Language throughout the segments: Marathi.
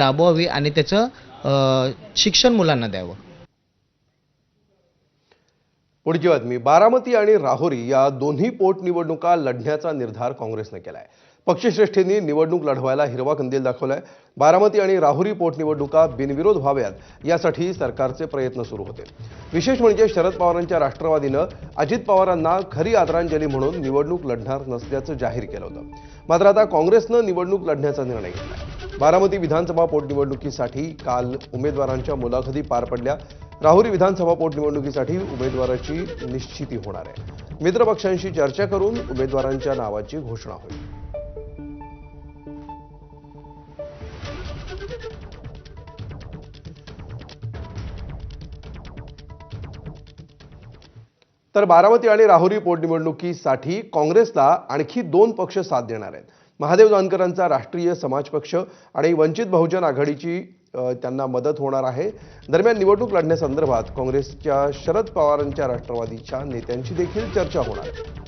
राबवावी आणि त्याचं शिक्षण मुलांना द्यावं. पुढची बातमी. बारामती आणि राहुरी या दोन्ही पोटनिवडणुका लढण्याचा निर्धार काँग्रेसने केलाय. पक्षश्रेष्ठींनी निवडणूक लढवायला हिरवा कंदील दाखवलाय. बारामती आणि राहुरी पोटनिवडणुका बिनविरोध व्हाव्यात यासाठी सरकारचे प्रयत्न सुरू होते. विशेष म्हणजे शरद पवारांच्या राष्ट्रवादीनं अजित पवारांना खरी आदरांजली म्हणून निवडणूक लढणार नसल्याचं जाहीर केलं होतं. मात्र आता काँग्रेसनं निवडणूक लढण्याचा निर्णय घेतलाय. बारामती विधानसभा पोटनिवडणुकीसाठी काल उमेदवारांच्या मुलाखती पार पडल्या. राहुरी विधानसभा पोटनिवडणुकीसाठी उमेदवाराची निश्चिती होणार आहे. मित्रपक्षांशी चर्चा करून उमेदवारांच्या नावाची घोषणा होईल. तर बारामती आणि राहुरी पोटनिवडणुकीसाठी काँग्रेसला आणखी 2 पक्ष साथ देणार आहेत. महादेव जानकरांचा राष्ट्रीय समाज पक्ष आणि वंचित बहुजन आघाडीची त्यांना मदत होणार आहे. दरम्यान निवडणूक लढण्यासंदर्भात काँग्रेसच्या शरद पवारांच्या राष्ट्रवादीच्या नेत्यांची देखील चर्चा होणार आहे.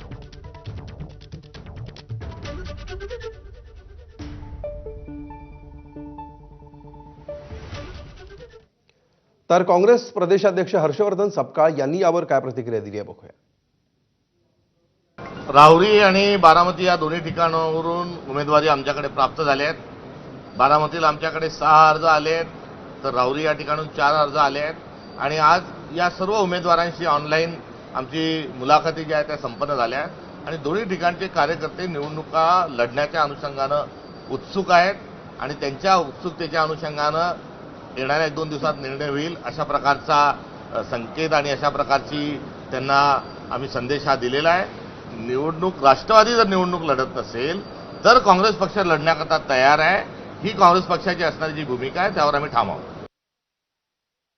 तर काँग्रेस प्रदेशाध्यक्ष हर्षवर्धन सपकाळ यांनी यावर काय प्रतिक्रिया दिली आहे बघूया. राहुरी आणि बारामती या दोन्ही ठिकाणावरून उमेदवारी आमच्याकडे प्राप्त झाल्या आहेत. बारामतीला आमच्याकडे 6 अर्ज आले आहेत, तर राहुरी या ठिकाणून 4 अर्ज आले आहेत आणि आज या सर्व उमेदवारांशी ऑनलाईन आमची मुलाखती ज्या आहेत त्या संपन्न झाल्या आहेत आणि दोन्ही ठिकाणचे कार्यकर्ते निवडणुका लढण्याच्या अनुषंगानं उत्सुक आहेत आणि त्यांच्या उत्सुकतेच्या अनुषंगानं येणाऱ्या 1-2 दिवसात निर्णय होईल अशा प्रकारचा संकेत आणि अशा प्रकारची त्यांना आम्ही संदेश हा दिलेला आहे. निवडणूक राष्ट्रवादी जर निवडणूक लढत नसेल तर काँग्रेस पक्ष लढण्याकरता तयार आहे. ही काँग्रेस पक्षाची असणारी जी भूमिका आहे त्यावर आम्ही ठाम आहोत.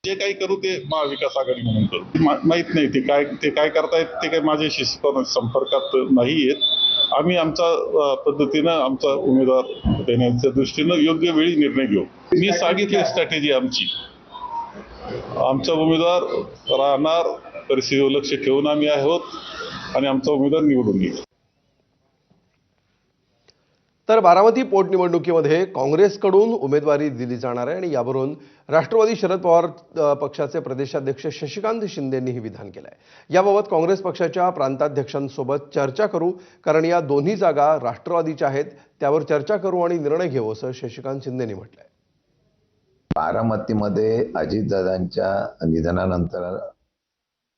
जे काही करू ते महाविकास आघाडी म्हणून करू. माहित नाही ते काय करतायत, ते काही माझ्याशी संपर्कात नाही आहेत. आम्ही आमच्या पद्धतीनं आमचा उमेदवार देण्याच्या दृष्टीनं योग्य वेळी निर्णय घेऊ. मी सांगितली स्ट्रॅटेजी आमची. आमचा उमेदवार राहणार, परिस्थितीवर लक्ष ठेवून आम्ही आहोत आणि आमचा उमेदवार निवडून येईल. तर बारामती पोटनिवडणुकीमध्ये काँग्रेसकडून उमेदवारी दिली जाणार आहे आणि यावरून राष्ट्रवादी शरद पवार पक्षाचे प्रदेशाध्यक्ष शशिकांत शिंदेंनीही विधान केलं आहे. याबाबत काँग्रेस पक्षाच्या प्रांताध्यक्षांसोबत चर्चा करू, कारण या दोन्ही जागा राष्ट्रवादीच्या आहेत. त्यावर चर्चा करू आणि निर्णय घेऊ असं शशिकांत शिंदेंनी म्हटलंय. बारामतीमध्ये अजितदादांच्या निधनानंतर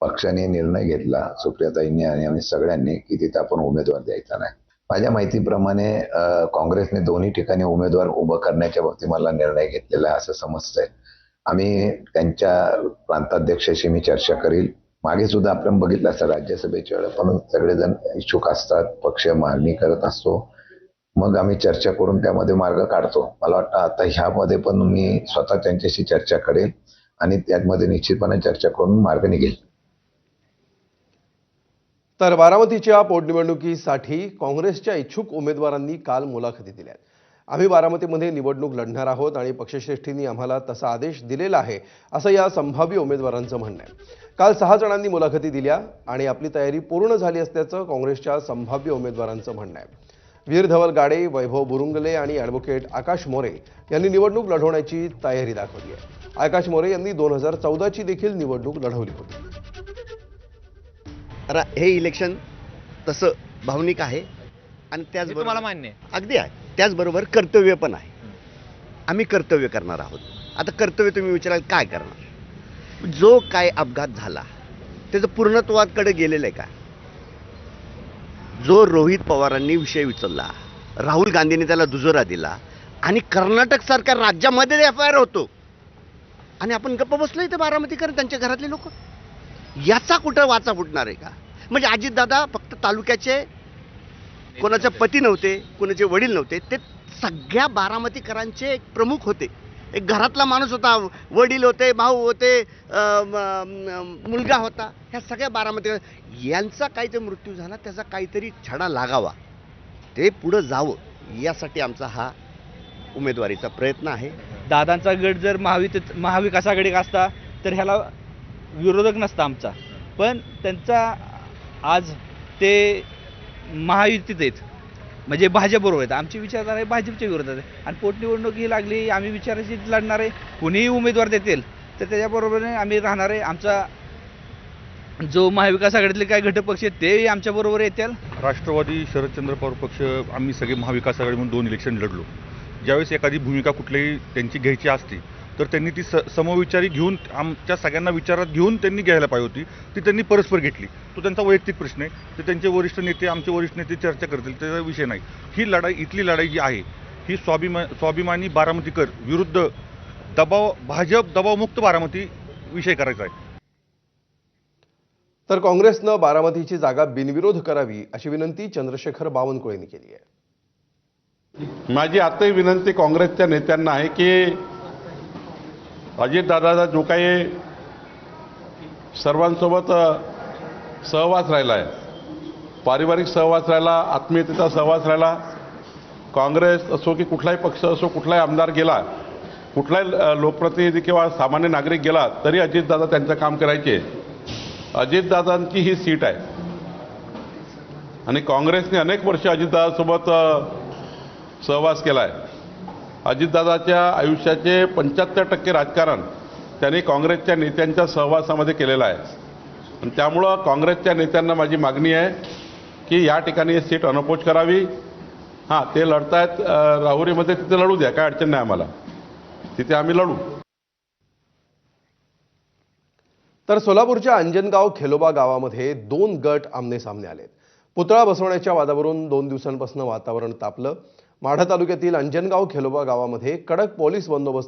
पक्षाने निर्णय घेतला, सुप्रियाताईंनी आणि आम्ही सगळ्यांनी, की तिथे आपण उमेदवार द्यायचा नाही. माझ्या माहितीप्रमाणे काँग्रेसने दोन्ही ठिकाणी उमेदवार उभं करण्याच्या बाबतीत मला निर्णय घेतलेला आहे असं समजतंय. आम्ही त्यांच्या प्रांताध्यक्षाशी मी चर्चा करील. मागे सुद्धा आपण बघितलं असतं राज्यसभेच्या वेळेला पण सगळेजण इच्छुक असतात, पक्ष मागणी करत असतो, मग आम्ही चर्चा करून त्यामध्ये मार्ग काढतो. मला वाटतं आता ह्यामध्ये पण मी स्वतः त्यांच्याशी चर्चा करेल आणि त्यामध्ये निश्चितपणे चर्चा करून मार्ग निघेल. तर बारामतीच्या पोटनिवडणुकीसाठी काँग्रेसच्या इच्छुक उमेदवारांनी काल मुलाखती दिल्या. आम्ही बारामतीमध्ये निवडणूक लढणार आहोत आणि पक्षश्रेष्ठींनी आम्हाला तसा आदेश दिलेला आहे असं या संभाव्य उमेदवारांचं म्हणणं आहे. काल 6 जणांनी मुलाखती दिल्या आणि आपली तयारी पूर्ण झाली असल्याचं काँग्रेसच्या संभाव्य उमेदवारांचं म्हणणं आहे. वीर धवल गाडे, वैभव बुरुंगले आणि ॲडव्होकेट आकाश मोरे यांनी निवडणूक लढवण्याची तयारी दाखवली आहे. आकाश मोरे यांनी 2014ची देखील निवडणूक लढवली होती. हे इलेक्शन तसं भावनिक आहे आणि त्याचबरोबर तुम्हाला मान्य आहे? अगदी आहे. त्याचबरोबर कर्तव्य पण आहे. आम्ही कर्तव्य करणार आहोत. आता कर्तव्य तुम्ही विचाराल काय करणार? जो काय अपघात झाला त्याचं पूर्णत्वाकडे गेलेलं आहे का? जो रोहित पवारांनी विषय उचलला, राहुल गांधींनी त्याला दुजोरा दिला आणि कर्नाटक सरकार राज्यामध्ये FIR होतो आणि आपण गप्प बसलो इथे बारामतीकर त्यांच्या घरातले लोक, याचा कुठं वाचा फुटणार आहे का? म्हणजे अजितदादा फक्त तालुक्याचे कोणाचे पती नव्हते, कोणाचे वडील नव्हते, ते सगळ्या बारामतीकरांचे एक प्रमुख होते. एक घरातला माणूस होता, वडील होते, भाऊ होते, मुलगा होता. ह्या सगळ्या बारामती यांचा काहीतरी मृत्यू झाला, त्याचा काहीतरी छडा लागावा, ते पुढं जावं यासाठी आमचा हा उमेदवारीचा प्रयत्न आहे. दादांचा गट जर महाविकास आघाडी असता तर ह्याला विरोधक नसता आमचा, पण त्यांचा आज ते महायुतीत आहेत म्हणजे भाजपबरोबर आहेत. आमची विचारधारा आहे भाजपच्या विरोधात आहे आणि पोटनिवडणूक ही लागली, आम्ही विचाराशी लढणार आहे. कुणीही उमेदवार देतील तर त्याच्याबरोबरने आम्ही राहणार आहे. आमचा जो महाविकास आघाडीतले काही घटक पक्ष आहेत तेही आमच्याबरोबर येतील. राष्ट्रवादी शरदचंद्र पवार पक्ष आम्ही सगळे महाविकास आघाडी म्हणून 2 इलेक्शन लढलो. ज्यावेळेस एखादी भूमिका कुठलीही त्यांची घ्यायची असती तर त्यांनी ती समविचारी घेऊन आमच्या सगळ्यांना विचारात घेऊन त्यांनी घ्यायला पाहिजे होती. ती त्यांनी परस्पर घेतली. तो त्यांचा वैयक्तिक प्रश्न आहे. ते त्यांचे वरिष्ठ नेते आमचे वरिष्ठ नेते चर्चा करतील, त्याचा विषय नाही. ही लढाई, इथली लढाई जी आहे ही स्वाभिमानी बारामतीकर विरुद्ध भाजप दबावमुक्त बारामती विषय करायचा आहे. तर काँग्रेसनं बारामतीची जागा बिनविरोध करावी अशी विनंती चंद्रशेखर बावनकुळेंनी केली आहे. माझी आताही विनंती काँग्रेसच्या नेत्यांना आहे की अजितदादाचा जो काही सर्वांसोबत सहवास राहिला आहे, पारिवारिक सहवास राहिला, आत्मीयतेचा सहवास राहिला, काँग्रेस असो की कुठलाही पक्ष असो, कुठलाही आमदार गेला, कुठलाही लोकप्रतिनिधी किंवा सामान्य नागरिक गेला तरी अजितदादा त्यांचं काम करायचे. अजितदादांची ही सीट आहे आणि काँग्रेसने अनेक वर्ष अजितदादासोबत सहवास केला आहे. अजितदादाच्या आयुष्याचे 75% राजकारण त्यांनी काँग्रेसच्या नेत्यांच्या सहवासामध्ये केलेलं आहे आणि त्यामुळं काँग्रेसच्या नेत्यांना माझी मागणी आहे की या ठिकाणी ही सीट अनपोज करावी. हां, ते लढतायत राहुरीमध्ये, तिथे लढू द्या, काय अडचण नाही आम्हाला, तिथे आम्ही लढू. तर सोलापूरच्या अंजनगाव खेलोबा गावामध्ये 2 गट आमने सामने आलेत. पुतळा बसवण्याच्या वादावरून 2 दिवसांपासून वातावरण तापलं. माढा तालुक्यातील अंजनगाव खेलोबा गावामध्ये कडक पोलीस बंदोबस्त